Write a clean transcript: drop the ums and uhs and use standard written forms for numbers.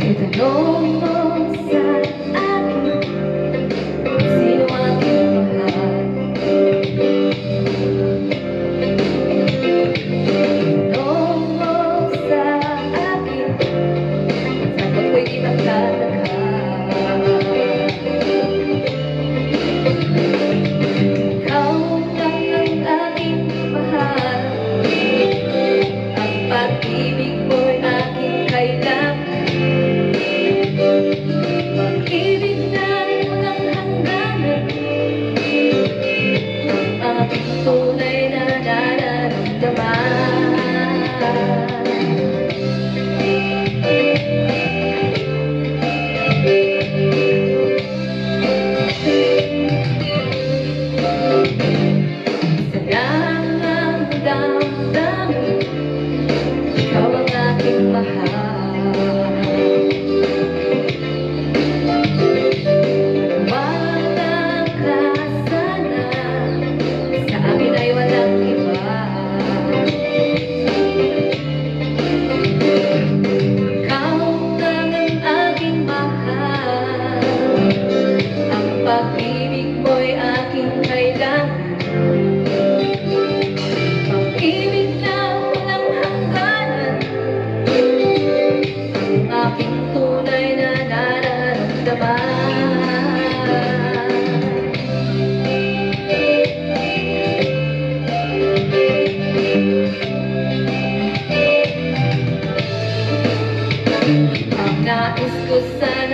Itanong mo sa akin, sino aking mahal? Itanong mo sa akin, sagot ko'y di magtataka. Ikaw lang ang aking mahal, ang pag-ibig mo'y aking kailangan. Pag-ibig na walang hangganan, ang aking tunay na nararamdaman. Isa lang ang damdamin, ikaw ang aking mahal. Pag-ibig mo'y aking kailangan, pag-ibig na walang hangganan, ang aking tunay na nararamdaman. Ang nais ko sa